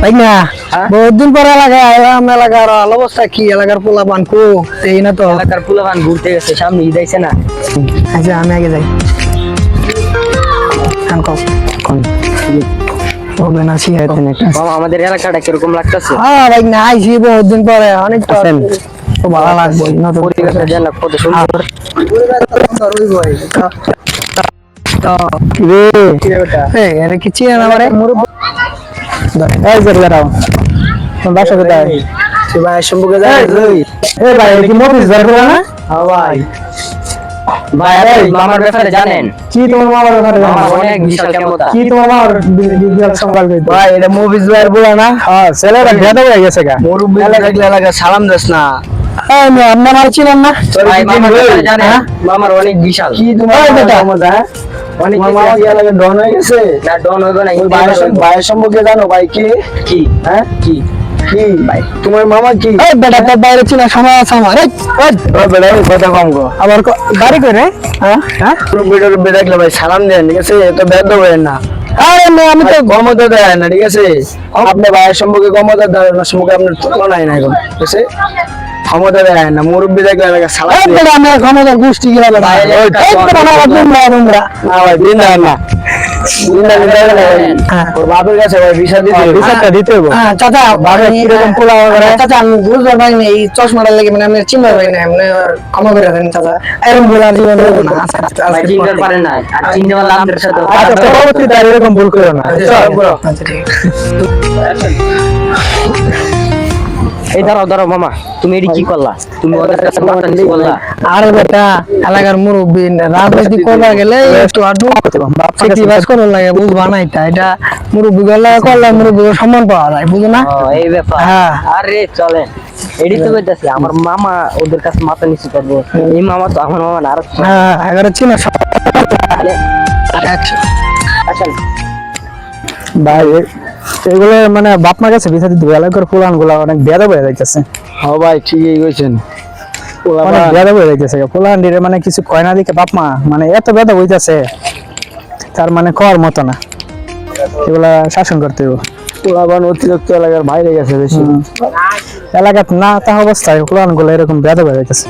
ভাই না বহুত দিন পর এলাকায় আইলাম, এলাকার অবস্থা কি? এলাকার পোলা পান কো এই না তো, এলাকার পোলাপান ঘুরতে গেছে, সামনে ঈদ আইছে না। আচ্ছা আমি আগে যাই। হবে না শিখাইতেন একটা। মামা আমাদের এলাকাটা কিরকম লাগতেছে? হ্যাঁ ভাই না আইছি বহুত দিন পরে, অনেক তো তো ভালো লাগবে না তো। পরিবেশটা জানা কত সুন্দর। তো কি রে এই আরে কি চিনা না আমারে এই যে দাঁড়াও, তোমার বাসা কোথায়? ভাই সম্পর্কে জানেন? এই ভাই কি মফিজ ধরবো না? হ্যাঁ ভাই। ভাই আরে মামার ব্যাপারে জানেন? কি তোমার মামার ব্যাপারে জানো? মামার অনেক বিশাল ক্ষমতা। কি তোমার মামার বিশাল সংবাদ কইতো? ভাই এটা মুভিজ ভাই বলা না? হ্যাঁ ছেলেটা ভেদা হয়ে গেছে গা। মুরব্বি দেখলে এলাকা সালাম দাস না। এই আমি আপনার মার চিনেন না? ভাই মামার ব্যাপারে জানেন? হ্যাঁ? মামার অনেক বিশাল। কি তোমার ক্ষমতা? অনেক তোমার মামা কি এলাকায় ডন হয়ে গেছে? না ডন হইব না। ওই ভাইয়ের সম্পর্কে জানো ভাই কি? কি? হ্যাঁ কি? কি ভাই তোমার মামা কি? এই বেটা তোর বাইরে চিনা সময় আছে আমার। এই ওই বেটা ওই কথা কম গো। আবার বাড়ি করে হ্যাঁ হ্যাঁ মুরব্বি দেখলে ভাই সালাম দেন, ঠিক আছে? তো বেদ দেবেন না। আরে না আমি তো ক্ষমতা দেয় না, ঠিক আছে? আপনি ভাইয়ের সম্পর্কে ক্ষমতা দেন না, সম্পর্কে আপনার তুলনাই নাই এখন, ঠিক আছে? ক্ষমতা দেয় না, মুরব্বি দেখলে এলাকা সালাম এই দেন। বেটা আমার ক্ষমতা গোষ্ঠী গিলা বেটা। ভাই, এই বেটা আমার তোমরা না ভাই দিন দেন না, দিন দেন না। হ্যাঁ। ওর বাপের কাছে ভাই ভিসা দিতে হবে। বিচারটা দিতে হবে। হ্যাঁ চাচা বাবা কিরকম পোলা করে? চাচা আমি বুঝতে পারিনি এই চশমাটা লাগে, মানে আমি চিনতে পারিনি, মানে ক্ষমা করে দেন চাচা। এরকম ভুল আর জীবনে হবে না। ভাই চিনতে পারেন না, আর চিনতে পারলে আমাদের সাথে আচ্ছা পরবর্তীতে আর এরকম ভুল করো না। চল, বলো। আচ্ছা ঠিক আছে। এই দাঁড়াও দাঁড়াও মামা, তুমি এটি কি করলা? তুমি ওদের কাছে মাথা নিচু করলা? আরে বেটা এলাকার মুরব্বী রাজনীতি করবা গেলে একটু আডু সিটিবাস করার লাগে, বুঝবা না? এটা মুরব্বী করলে মুরব্বী সম্মান পাওয়া যায়, বুঝো না? ও এই ব্যাপার। হ্যাঁ। আরে চলেন, এডি তো কইতাছি আমার মামা ওদের কাছে মাথা নিচু করবো। এই মামা তো আমার মামা না, আর হ্যাঁ এগারো চিনা সব। আচ্ছা ভাই এগুলো মানে বাপ মার কাছে বিচার দিতে এলাকার ফুলান গুলা অনেক বেদা হয়ে যাইতেছে। হ্যাঁ ভাই ঠিকই কইছেন। অনেক বেদা হয়ে যাইতেছে ফুলান ডিরে, মানে কিছু কয় না দিকে বাপ মা মানে এত বেদা হইতাছে, তার মানে কর মতো না, এগুলা শাসন করতে হবে। পোলাপান অতিরিক্ত এলাকার বাইরে গেছে বেশি। এলাকাত না তা অবস্থায় ফুলান গুলো এরকম বেদা হয়ে যাইতেছে।